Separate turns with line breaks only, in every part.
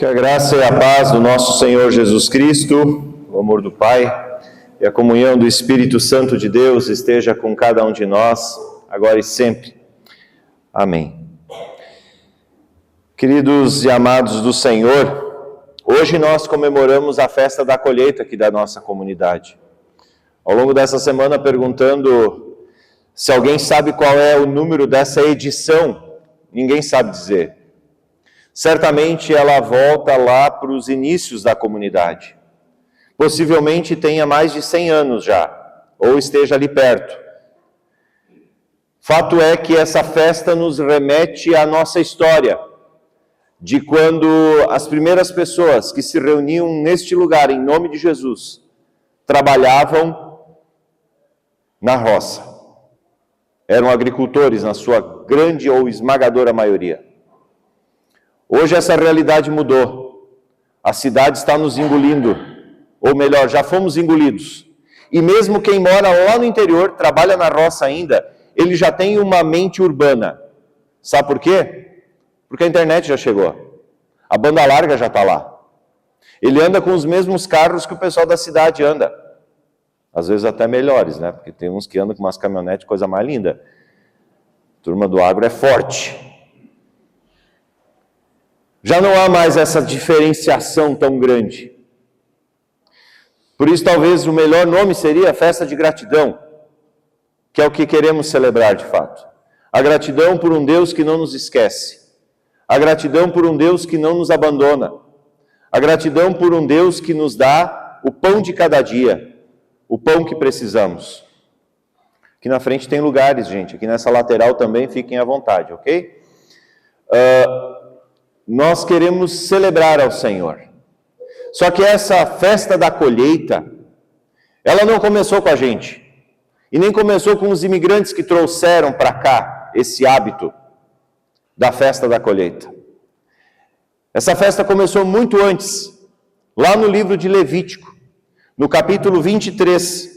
Que a graça e a paz do nosso Senhor Jesus Cristo, o amor do Pai e a comunhão do Espírito Santo de Deus esteja com cada um de nós, agora e sempre. Amém. Queridos e amados do Senhor, hoje nós comemoramos a festa da colheita aqui da nossa comunidade. Ao longo dessa semana, perguntando se alguém sabe qual é o número dessa edição, ninguém sabe dizer. Certamente ela volta lá para os inícios da comunidade. Possivelmente tenha mais de 100 anos já, ou esteja ali perto. Fato é que essa festa nos remete à nossa história, de quando as primeiras pessoas que se reuniam neste lugar, em nome de Jesus, trabalhavam na roça. Eram agricultores, na sua grande ou esmagadora maioria. Hoje essa realidade mudou. A cidade está nos engolindo, ou melhor, já fomos engolidos. E mesmo quem mora lá no interior, trabalha na roça ainda, ele já tem uma mente urbana. Sabe por quê? Porque a internet já chegou. A banda larga já está lá. Ele anda com os mesmos carros que o pessoal da cidade anda. Às vezes até melhores, né? Porque tem uns que andam com umas caminhonetes, coisa mais linda. A turma do agro é forte. Já não há mais essa diferenciação tão grande. Por isso, talvez o melhor nome seria a festa de gratidão, que é o que queremos celebrar de fato. A gratidão por um Deus que não nos esquece. A gratidão por um Deus que não nos abandona. A gratidão por um Deus que nos dá o pão de cada dia, o pão que precisamos. Aqui na frente tem lugares, gente. Aqui nessa lateral também, fiquem à vontade, ok? Nós queremos celebrar ao Senhor. Só que essa festa da colheita, ela não começou com a gente. E nem começou com os imigrantes que trouxeram para cá esse hábito da festa da colheita. Essa festa começou muito antes, lá no livro de Levítico, no capítulo 23,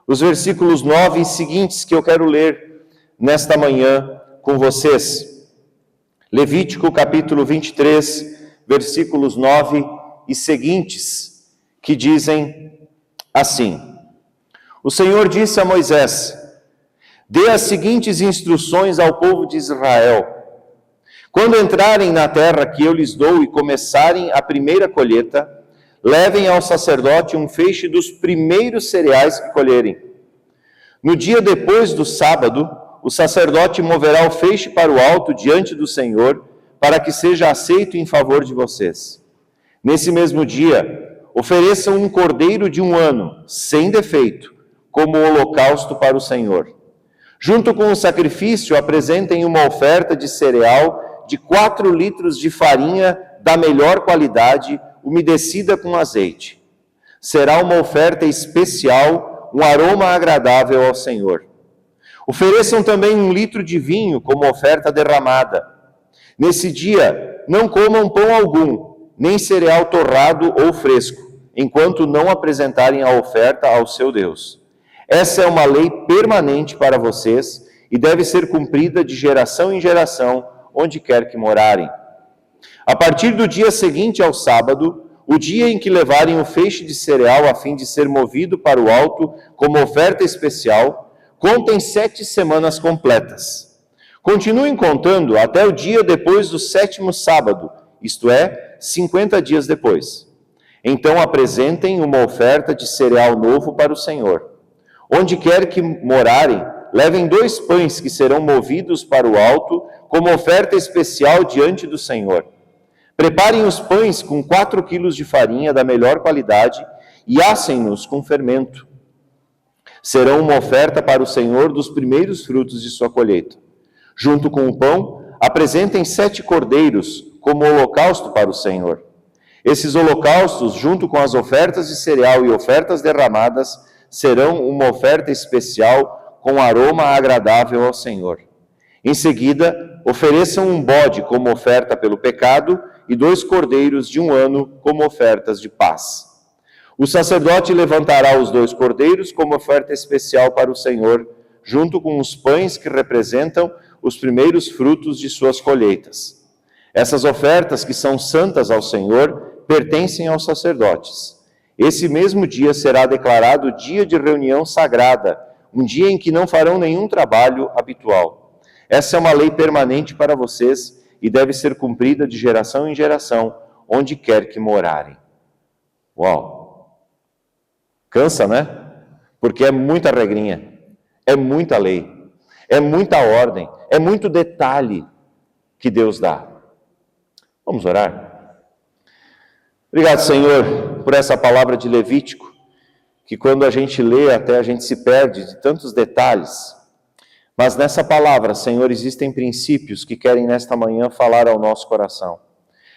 os versículos 9 e seguintes que eu quero ler nesta manhã com vocês. Levítico capítulo 23, versículos 9 e seguintes, que dizem assim: O Senhor disse a Moisés: Dê as seguintes instruções ao povo de Israel. Quando entrarem na terra que eu lhes dou e começarem a primeira colheita, levem ao sacerdote um feixe dos primeiros cereais que colherem. No dia depois do sábado, o sacerdote moverá o feixe para o alto diante do Senhor, para que seja aceito em favor de vocês. Nesse mesmo dia, ofereçam um cordeiro de 1 ano, sem defeito, como holocausto para o Senhor. Junto com o sacrifício, apresentem uma oferta de cereal de 4 litros de farinha da melhor qualidade, umedecida com azeite. Será uma oferta especial, um aroma agradável ao Senhor. Ofereçam também 1 litro de vinho como oferta derramada. Nesse dia, não comam pão algum, nem cereal torrado ou fresco, enquanto não apresentarem a oferta ao seu Deus. Essa é uma lei permanente para vocês e deve ser cumprida de geração em geração, onde quer que morarem. A partir do dia seguinte ao sábado, o dia em que levarem o feixe de cereal a fim de ser movido para o alto como oferta especial, contem 7 semanas completas. Continuem contando até o dia depois do 7º sábado, isto é, 50 dias depois. Então apresentem uma oferta de cereal novo para o Senhor. Onde quer que morarem, levem 2 pães que serão movidos para o alto como oferta especial diante do Senhor. Preparem os pães com 4 quilos de farinha da melhor qualidade e assem-nos com fermento. Serão uma oferta para o Senhor dos primeiros frutos de sua colheita. Junto com o pão, apresentem 7 cordeiros como holocausto para o Senhor. Esses holocaustos, junto com as ofertas de cereal e ofertas derramadas, serão uma oferta especial com aroma agradável ao Senhor. Em seguida, ofereçam um bode como oferta pelo pecado e 2 cordeiros de 1 ano como ofertas de paz. O sacerdote levantará os 2 cordeiros como oferta especial para o Senhor, junto com os pães que representam os primeiros frutos de suas colheitas. Essas ofertas que são santas ao Senhor pertencem aos sacerdotes. Esse mesmo dia será declarado dia de reunião sagrada, um dia em que não farão nenhum trabalho habitual. Essa é uma lei permanente para vocês e deve ser cumprida de geração em geração, onde quer que morarem. Uau! Cansa, né? Porque é muita regrinha, é muita lei, é muita ordem, é muito detalhe que Deus dá. Vamos orar? Obrigado, Senhor, por essa palavra de Levítico, que quando a gente lê até a gente se perde de tantos detalhes. Mas nessa palavra, Senhor, existem princípios que querem nesta manhã falar ao nosso coração.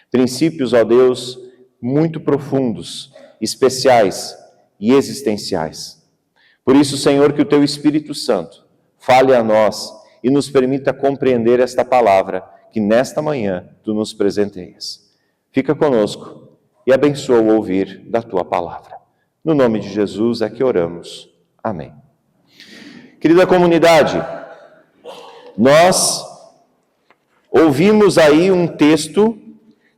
Princípios, ó Deus, muito profundos, especiais e existenciais. Por isso, Senhor, que o Teu Espírito Santo fale a nós e nos permita compreender esta palavra que nesta manhã Tu nos presenteias. Fica conosco e abençoa o ouvir da Tua palavra. No nome de Jesus é que oramos. Amém. Querida comunidade, nós ouvimos aí um texto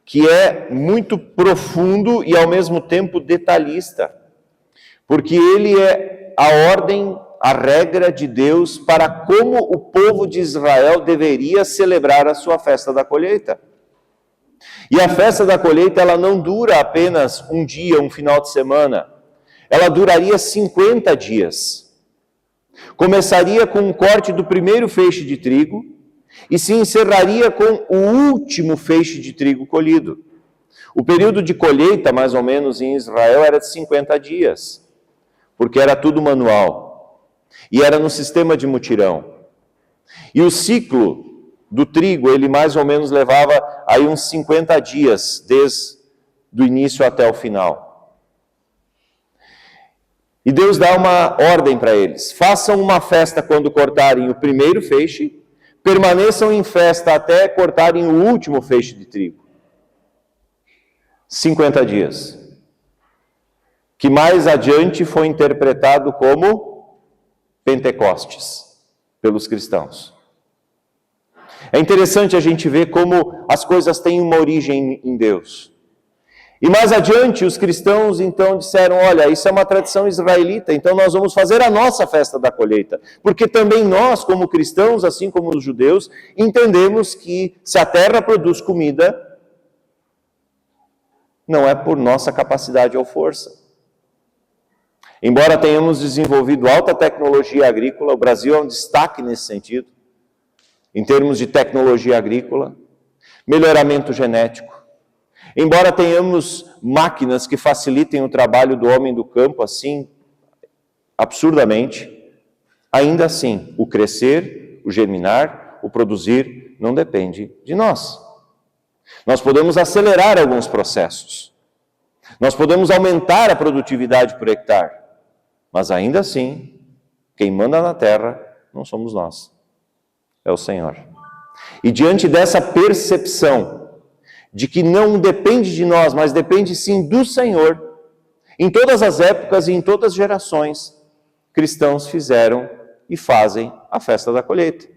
que é muito profundo e ao mesmo tempo detalhista, porque ele é a ordem, a regra de Deus para como o povo de Israel deveria celebrar a sua festa da colheita. E a festa da colheita, ela não dura apenas um dia, um final de semana. Ela duraria 50 dias. Começaria com o corte do primeiro feixe de trigo e se encerraria com o último feixe de trigo colhido. O período de colheita, mais ou menos, em Israel era de 50 dias, porque era tudo manual. E era no sistema de mutirão. E o ciclo do trigo, ele mais ou menos levava aí uns 50 dias, desde o início até o final. E Deus dá uma ordem para eles: façam uma festa quando cortarem o primeiro feixe, permaneçam em festa até cortarem o último feixe de trigo. 50 dias. Que mais adiante foi interpretado como Pentecostes, pelos cristãos. É interessante a gente ver como as coisas têm uma origem em Deus. E mais adiante, os cristãos então disseram: olha, isso é uma tradição israelita, então nós vamos fazer a nossa festa da colheita. Porque também nós, como cristãos, assim como os judeus, entendemos que se a terra produz comida, não é por nossa capacidade ou força. Embora tenhamos desenvolvido alta tecnologia agrícola, o Brasil é um destaque nesse sentido, em termos de tecnologia agrícola, melhoramento genético. Embora tenhamos máquinas que facilitem o trabalho do homem do campo, assim, absurdamente, ainda assim, o crescer, o germinar, o produzir, não depende de nós. Nós podemos acelerar alguns processos. Nós podemos aumentar a produtividade por hectare. Mas ainda assim, quem manda na terra não somos nós. É o Senhor. E diante dessa percepção de que não depende de nós, mas depende sim do Senhor, em todas as épocas e em todas as gerações, cristãos fizeram e fazem a festa da colheita.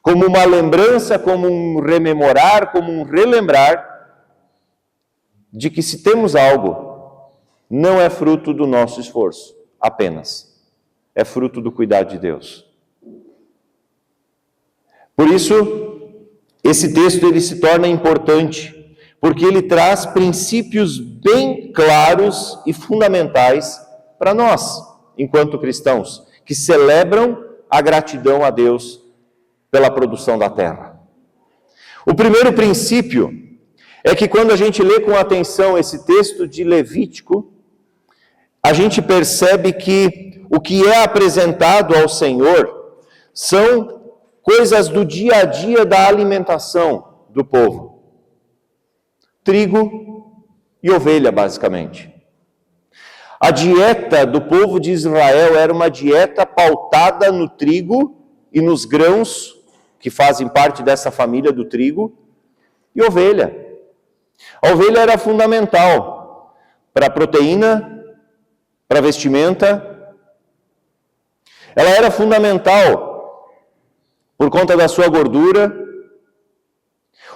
Como uma lembrança, como um rememorar, como um relembrar de que se temos algo, não é fruto do nosso esforço apenas, é fruto do cuidado de Deus. Por isso, esse texto ele se torna importante, porque ele traz princípios bem claros e fundamentais para nós, enquanto cristãos, que celebram a gratidão a Deus pela produção da terra. O primeiro princípio é que quando a gente lê com atenção esse texto de Levítico, a gente percebe que o que é apresentado ao Senhor são coisas do dia a dia da alimentação do povo. Trigo e ovelha, basicamente. A dieta do povo de Israel era uma dieta pautada no trigo e nos grãos, que fazem parte dessa família do trigo, e ovelha. A ovelha era fundamental para a proteína, para a vestimenta. Ela era fundamental por conta da sua gordura.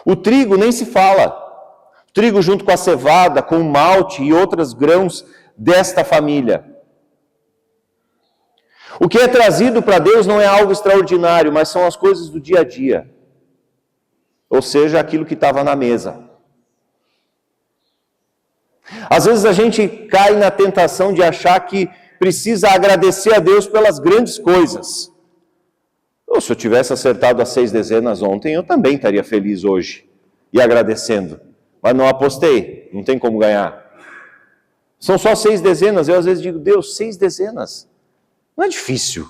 O trigo nem se fala. O trigo junto com a cevada, com o malte e outros grãos desta família. O que é trazido para Deus não é algo extraordinário, mas são as coisas do dia a dia. Ou seja, aquilo que estava na mesa. Às vezes a gente cai na tentação de achar que precisa agradecer a Deus pelas grandes coisas. Ou se eu tivesse acertado as 6 dezenas ontem, eu também estaria feliz hoje e agradecendo. Mas não apostei, não tem como ganhar. São só 6 dezenas, eu às vezes digo, Deus, 6 dezenas, não é difícil.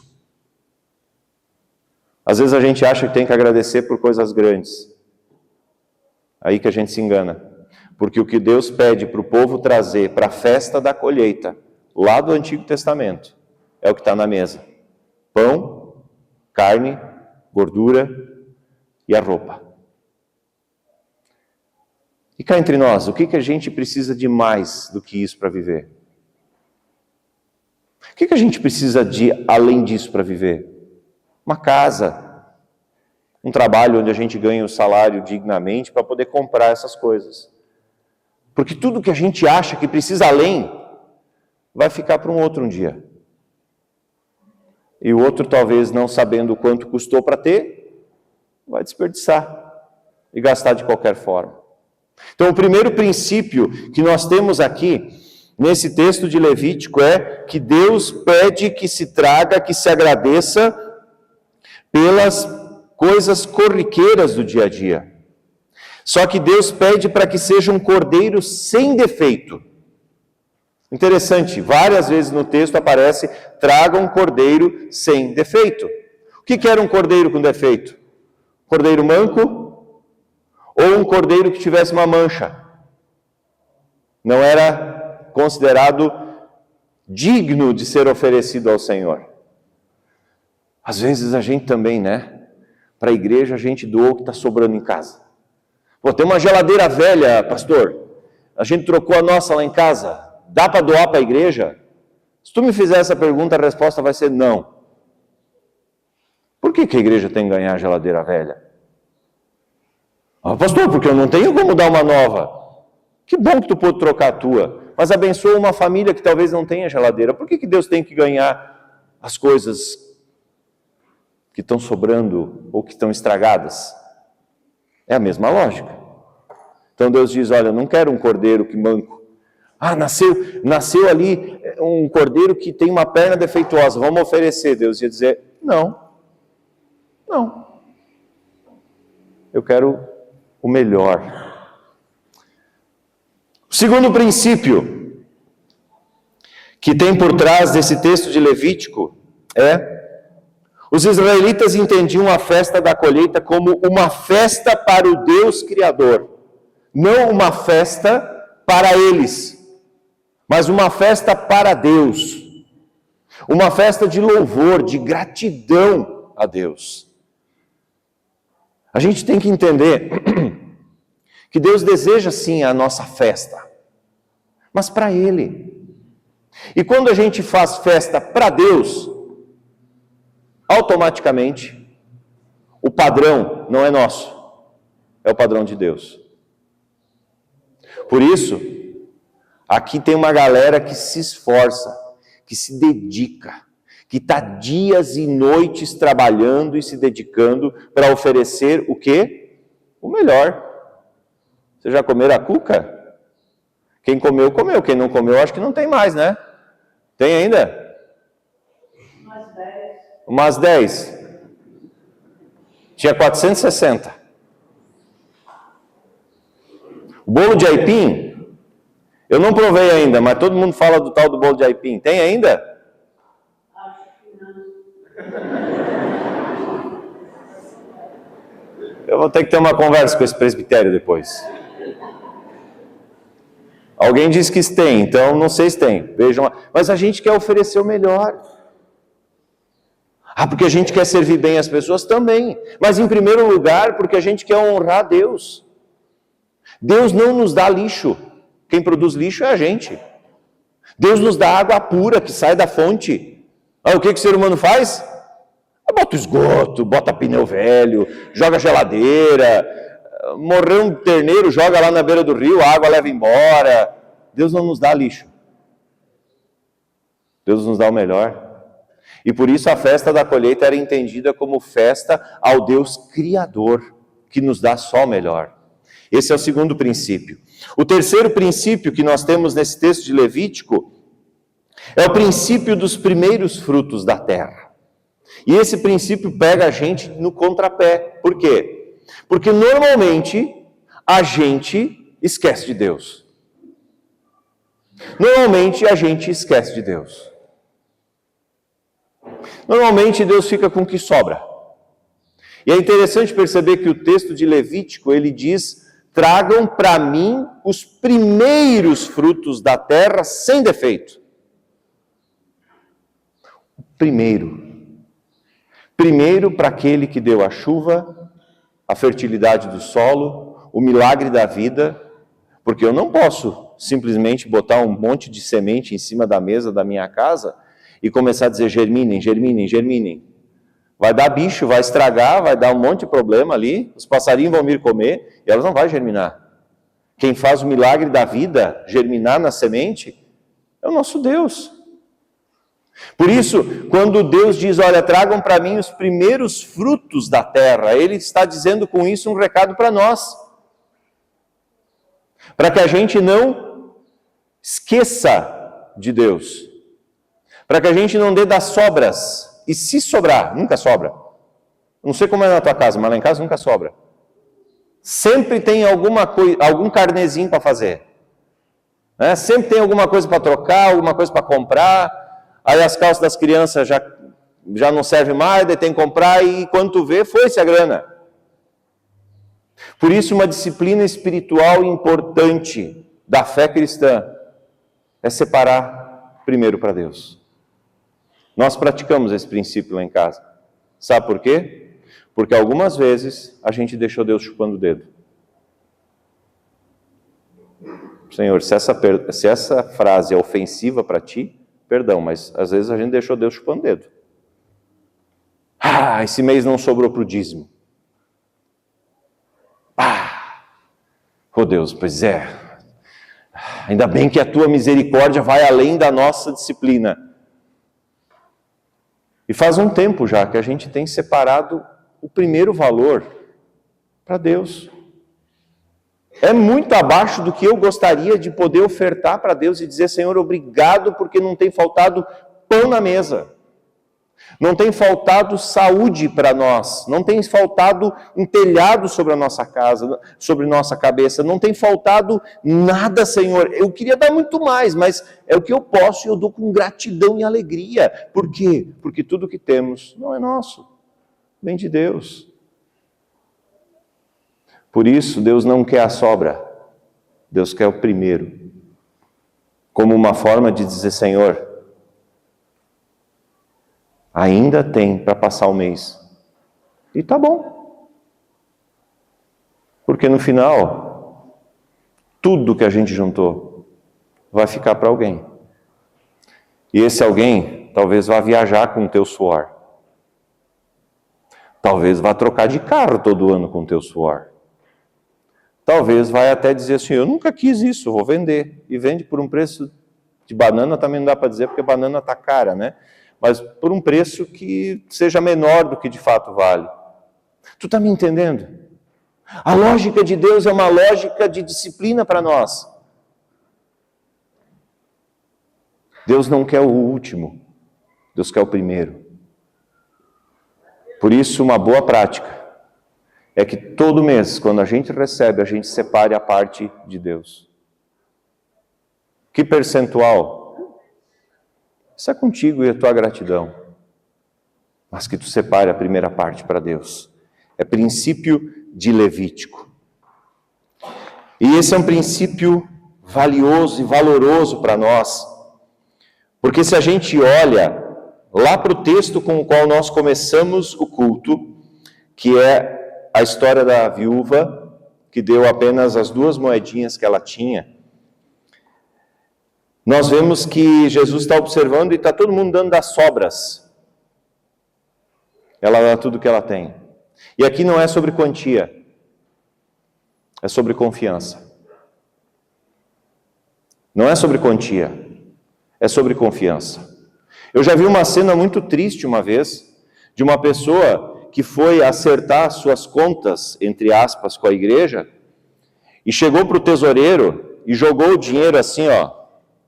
Às vezes a gente acha que tem que agradecer por coisas grandes. Aí que a gente se engana. Porque o que Deus pede para o povo trazer para a festa da colheita, lá do Antigo Testamento, é o que está na mesa. Pão, carne, gordura e a roupa. E cá entre nós, o que a gente precisa de mais do que isso para viver? O que a gente precisa de além disso para viver? Uma casa, um trabalho onde a gente ganha o salário dignamente para poder comprar essas coisas. Porque tudo que a gente acha que precisa além, vai ficar para um outro um dia. E o outro, talvez não sabendo o quanto custou para ter, vai desperdiçar e gastar de qualquer forma. Então, o primeiro princípio que nós temos aqui, nesse texto de Levítico, é que Deus pede que se traga, que se agradeça pelas coisas corriqueiras do dia a dia. Só que Deus pede para que seja um cordeiro sem defeito. Interessante, várias vezes no texto aparece, traga um cordeiro sem defeito. O que era um cordeiro com defeito? Cordeiro manco ou um cordeiro que tivesse uma mancha? Não era considerado digno de ser oferecido ao Senhor. Às vezes a gente também, para a igreja a gente doa o que está sobrando em casa. Pô, tem uma geladeira velha, pastor, a gente trocou a nossa lá em casa, dá para doar para a igreja? Se tu me fizer essa pergunta, a resposta vai ser não. Por que a igreja tem que ganhar a geladeira velha? Ah, pastor, porque eu não tenho como dar uma nova. Que bom que tu pôde trocar a tua, mas abençoa uma família que talvez não tenha geladeira. Por que Deus tem que ganhar as coisas que estão sobrando ou que estão estragadas? É a mesma lógica. Então Deus diz, olha, eu não quero um cordeiro que manco. Ah, nasceu ali um cordeiro que tem uma perna defeituosa, vamos oferecer. Deus ia dizer, não. Eu quero o melhor. O segundo princípio que tem por trás desse texto de Levítico é: os israelitas entendiam a festa da colheita como uma festa para o Deus Criador. Não uma festa para eles, mas uma festa para Deus. Uma festa de louvor, de gratidão a Deus. A gente tem que entender que Deus deseja sim a nossa festa, mas para Ele. E quando a gente faz festa para Deus, automaticamente, o padrão não é nosso, é o padrão de Deus. Por isso, aqui tem uma galera que se esforça, que se dedica, que está dias e noites trabalhando e se dedicando para oferecer o quê? O melhor. Vocês já comeram a cuca? Quem comeu, comeu. Quem não comeu, acho que não tem mais, né? Tem ainda? Umas 10. Tinha 460. O bolo de aipim, eu não provei ainda, mas todo mundo fala do tal do bolo de aipim. Tem ainda?
Acho que não.
Eu vou ter que ter uma conversa com esse presbitério depois. Alguém disse que tem, então não sei se tem. Vejam lá. Mas a gente quer oferecer o melhor. Ah, porque a gente quer servir bem as pessoas também. Mas em primeiro lugar, porque a gente quer honrar Deus. Deus não nos dá lixo. Quem produz lixo é a gente. Deus nos dá água pura que sai da fonte. Ah, o que o ser humano faz? Bota esgoto, bota pneu velho, joga geladeira, morreu um terneiro, joga lá na beira do rio, a água leva embora. Deus não nos dá lixo. Deus nos dá o melhor. E por isso a festa da colheita era entendida como festa ao Deus Criador, que nos dá só o melhor. Esse é o segundo princípio. O terceiro princípio que nós temos nesse texto de Levítico é o princípio dos primeiros frutos da terra. E esse princípio pega a gente no contrapé. Por quê? Porque normalmente a gente esquece de Deus. Normalmente a gente esquece de Deus. Normalmente Deus fica com o que sobra. E é interessante perceber que o texto de Levítico, ele diz: tragam para mim os primeiros frutos da terra sem defeito. Primeiro para aquele que deu a chuva, a fertilidade do solo, o milagre da vida, porque eu não posso simplesmente botar um monte de semente em cima da mesa da minha casa e começar a dizer germinem, germinem, germinem. Vai dar bicho, vai estragar, vai dar um monte de problema ali, os passarinhos vão vir comer e elas não vão germinar. Quem faz o milagre da vida germinar na semente é o nosso Deus. Por isso, quando Deus diz, olha, tragam para mim os primeiros frutos da terra, Ele está dizendo com isso um recado para nós. Para que a gente não esqueça de Deus. Para que a gente não dê das sobras. E se sobrar, nunca sobra. Não sei como é na tua casa, mas lá em casa nunca sobra. Sempre tem algum carnezinho para fazer. Né? Sempre tem alguma coisa para trocar, alguma coisa para comprar. Aí as calças das crianças já não servem mais, daí tem que comprar e quando tu vê, foi-se a grana. Por isso, uma disciplina espiritual importante da fé cristã é separar primeiro para Deus. Nós praticamos esse princípio lá em casa. Sabe por quê? Porque algumas vezes a gente deixou Deus chupando o dedo. Senhor, se essa frase é ofensiva para ti, perdão, mas às vezes a gente deixou Deus chupando o dedo. Esse mês não sobrou para o dízimo. Oh Deus, pois é. Ainda bem que a tua misericórdia vai além da nossa disciplina. E faz um tempo já que a gente tem separado o primeiro valor para Deus. É muito abaixo do que eu gostaria de poder ofertar para Deus e dizer, Senhor, obrigado porque não tem faltado pão na mesa. Não tem faltado saúde para nós, não tem faltado um telhado sobre a nossa casa, sobre nossa cabeça, não tem faltado nada, Senhor. Eu queria dar muito mais, mas é o que eu posso e eu dou com gratidão e alegria. Por quê? Porque tudo que temos não é nosso, vem de Deus. Por isso, Deus não quer a sobra, Deus quer o primeiro. Como uma forma de dizer, Senhor, ainda tem para passar o mês. E tá bom. Porque no final, tudo que a gente juntou vai ficar para alguém. E esse alguém talvez vá viajar com o teu suor. Talvez vá trocar de carro todo ano com o teu suor. Talvez vai até dizer assim, eu nunca quis isso, vou vender. E vende por um preço de banana, também não dá para dizer, porque banana está cara, né? Mas por um preço que seja menor do que de fato vale. Tu está me entendendo? A lógica de Deus é uma lógica de disciplina para nós. Deus não quer o último, Deus quer o primeiro. Por isso, uma boa prática é que todo mês, quando a gente recebe, a gente separe a parte de Deus. Que percentual? Isso é contigo e a tua gratidão. Mas que tu separe a primeira parte para Deus. É princípio de Levítico. E esse é um princípio valioso e valoroso para nós. Porque se a gente olha lá para o texto com o qual nós começamos o culto, que é a história da viúva, que deu apenas as 2 moedinhas que ela tinha, nós vemos que Jesus está observando e está todo mundo dando das sobras. Ela dá tudo que ela tem. E aqui não é sobre quantia. É sobre confiança. Não é sobre quantia, é sobre confiança. Eu já vi uma cena muito triste uma vez, de uma pessoa que foi acertar suas contas, entre aspas, com a igreja, e chegou para o tesoureiro e jogou o dinheiro assim,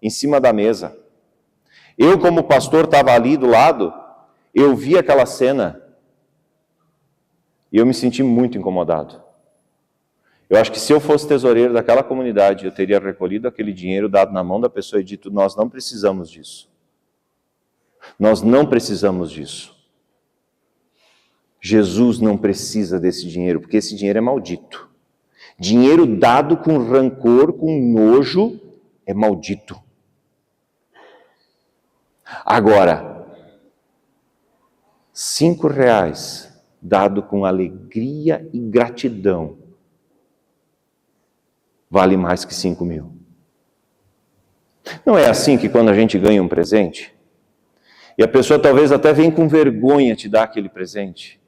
em cima da mesa. Eu, como pastor, estava ali do lado, eu vi aquela cena e eu me senti muito incomodado. Eu acho que se eu fosse tesoureiro daquela comunidade, eu teria recolhido aquele dinheiro, dado na mão da pessoa e dito, nós não precisamos disso. Nós não precisamos disso. Jesus não precisa desse dinheiro, porque esse dinheiro é maldito. Dinheiro dado com rancor, com nojo, é maldito. Agora, R$5 dado com alegria e gratidão, vale mais que 5.000. Não é assim que quando a gente ganha um presente, e a pessoa talvez até venha com vergonha te dar aquele presente,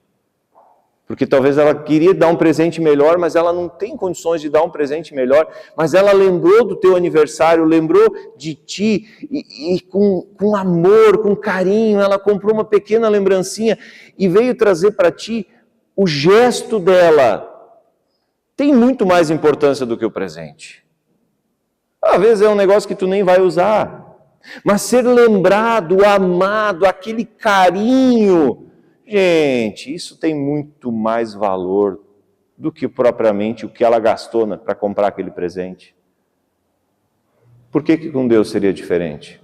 porque talvez ela queria dar um presente melhor, mas ela não tem condições de dar um presente melhor, mas ela lembrou do teu aniversário, lembrou de ti, e com amor, com carinho, ela comprou uma pequena lembrancinha e veio trazer para ti o gesto dela. Tem muito mais importância do que o presente. Às vezes é um negócio que tu nem vai usar, mas ser lembrado, amado, aquele carinho, gente, isso tem muito mais valor do que propriamente o que ela gastou para comprar aquele presente. Por que com Deus seria diferente?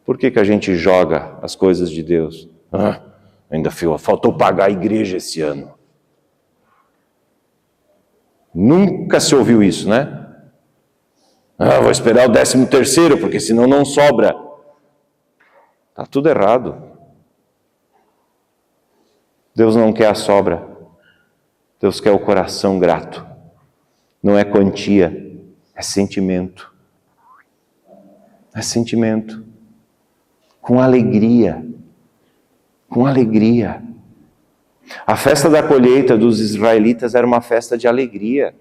Por que a gente joga as coisas de Deus? Ainda faltou pagar a igreja esse ano. Nunca se ouviu isso, né? Vou esperar o 13º, porque senão não sobra. Está tudo errado. Deus não quer a sobra. Deus quer o coração grato. Não é quantia, é sentimento. É sentimento. Com alegria. Com alegria. A festa da colheita dos israelitas era uma festa de alegria,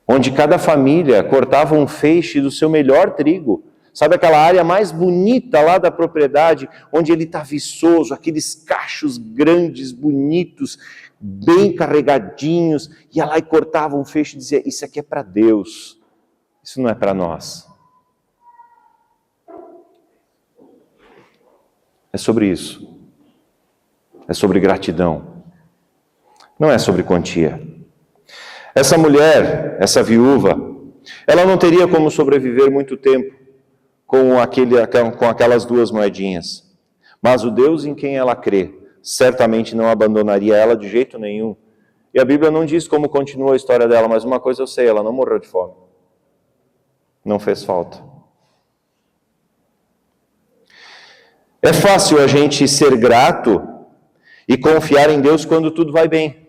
onde cada família cortava um feixe do seu melhor trigo. Sabe aquela área mais bonita lá da propriedade, onde ele está viçoso, aqueles cachos grandes, bonitos, bem carregadinhos, ia lá e cortava um feixe e dizia, isso aqui é para Deus, isso não é para nós. É sobre isso. É sobre gratidão. Não é sobre quantia. Essa mulher, essa viúva, ela não teria como sobreviver muito tempo com aquelas 2 moedinhas. Mas o Deus em quem ela crê, certamente não abandonaria ela de jeito nenhum. E a Bíblia não diz como continua a história dela, mas uma coisa eu sei, ela não morreu de fome. Não fez falta. É fácil a gente ser grato e confiar em Deus quando tudo vai bem.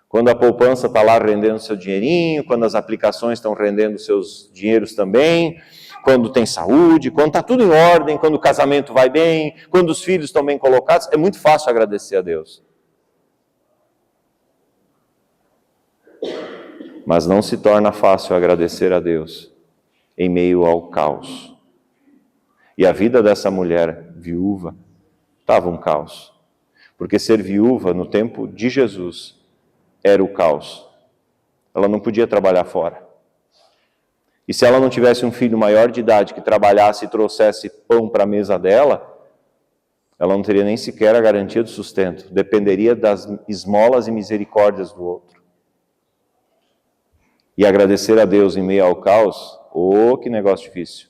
Quando a poupança está lá rendendo seu dinheirinho, quando as aplicações estão rendendo seus dinheiros também, quando tem saúde, quando está tudo em ordem, quando o casamento vai bem, quando os filhos estão bem colocados, é muito fácil agradecer a Deus. Mas não se torna fácil agradecer a Deus em meio ao caos. E a vida dessa mulher viúva estava um caos. Porque ser viúva no tempo de Jesus era o caos. Ela não podia trabalhar fora. E se ela não tivesse um filho maior de idade que trabalhasse e trouxesse pão para a mesa dela, ela não teria nem sequer a garantia do sustento. Dependeria das esmolas e misericórdias do outro. E agradecer a Deus em meio ao caos, que negócio difícil.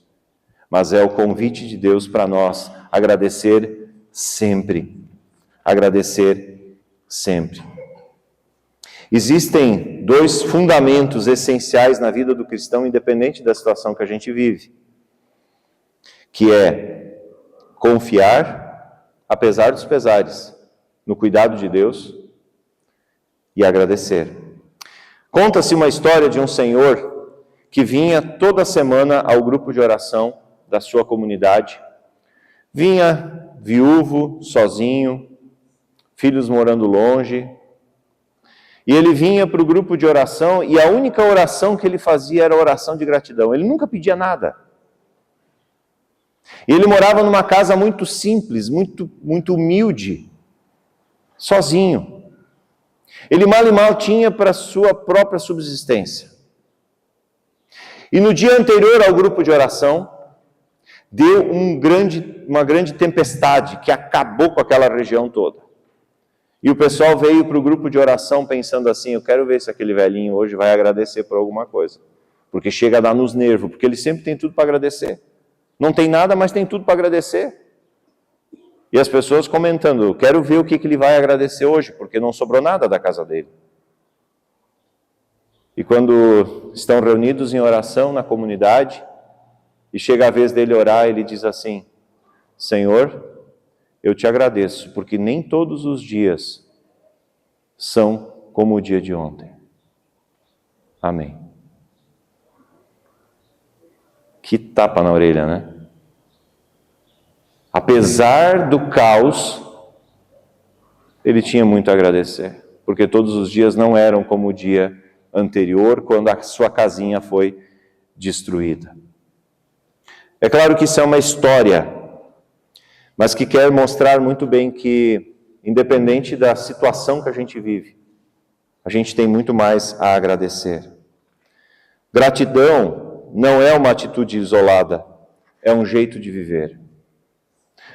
Mas é o convite de Deus para nós agradecer sempre. Agradecer sempre. Existem 2 fundamentos essenciais na vida do cristão, independente da situação que a gente vive, que é confiar, apesar dos pesares, no cuidado de Deus e agradecer. Conta-se uma história de um senhor que vinha toda semana ao grupo de oração da sua comunidade. Vinha viúvo, sozinho, filhos morando longe, E ele vinha para o grupo de oração e a única oração que ele fazia era a oração de gratidão. Ele nunca pedia nada. E ele morava numa casa muito simples, muito humilde, sozinho. Ele mal e mal tinha para a sua própria subsistência. E no dia anterior ao grupo de oração, deu uma grande tempestade que acabou com aquela região toda. E o pessoal veio para o grupo de oração pensando assim, eu quero ver se aquele velhinho hoje vai agradecer por alguma coisa. Porque chega a dar nos nervos, porque ele sempre tem tudo para agradecer. Não tem nada, mas tem tudo para agradecer. E as pessoas comentando, eu quero ver o que ele vai agradecer hoje, porque não sobrou nada da casa dele. E quando estão reunidos em oração na comunidade, e chega a vez dele orar, ele diz assim, Senhor, eu te agradeço, porque nem todos os dias são como o dia de ontem. Amém. Que tapa na orelha, né? Apesar do caos, ele tinha muito a agradecer, porque todos os dias não eram como o dia anterior, quando a sua casinha foi destruída. É claro que isso é uma história, mas que quer mostrar muito bem que, independente da situação que a gente vive, a gente tem muito mais a agradecer. Gratidão não é uma atitude isolada, é um jeito de viver.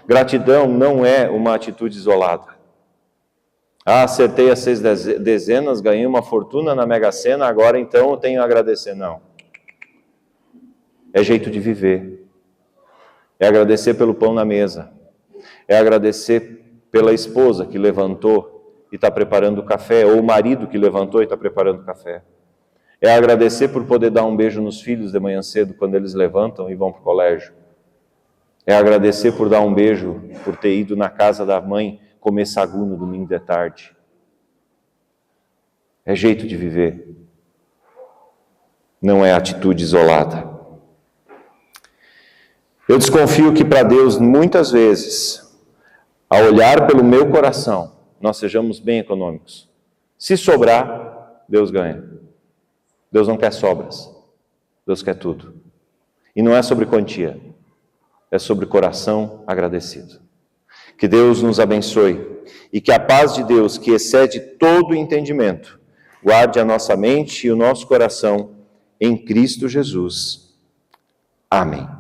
Gratidão não é uma atitude isolada. Ah, acertei as 6 dezenas, ganhei uma fortuna na Mega Sena, agora então eu tenho a agradecer. Não. É jeito de viver. É agradecer pelo pão na mesa. É agradecer pela esposa que levantou e está preparando o café, ou o marido que levantou e está preparando o café. É agradecer por poder dar um beijo nos filhos de manhã cedo, quando eles levantam e vão para o colégio. É agradecer por dar um beijo, por ter ido na casa da mãe comer sagu no domingo de tarde. É jeito de viver. Não é atitude isolada. Eu desconfio que para Deus, muitas vezes, ao olhar pelo meu coração, nós sejamos bem econômicos. Se sobrar, Deus ganha. Deus não quer sobras. Deus quer tudo. E não é sobre quantia. É sobre coração agradecido. Que Deus nos abençoe e que a paz de Deus, que excede todo o entendimento, guarde a nossa mente e o nosso coração em Cristo Jesus. Amém.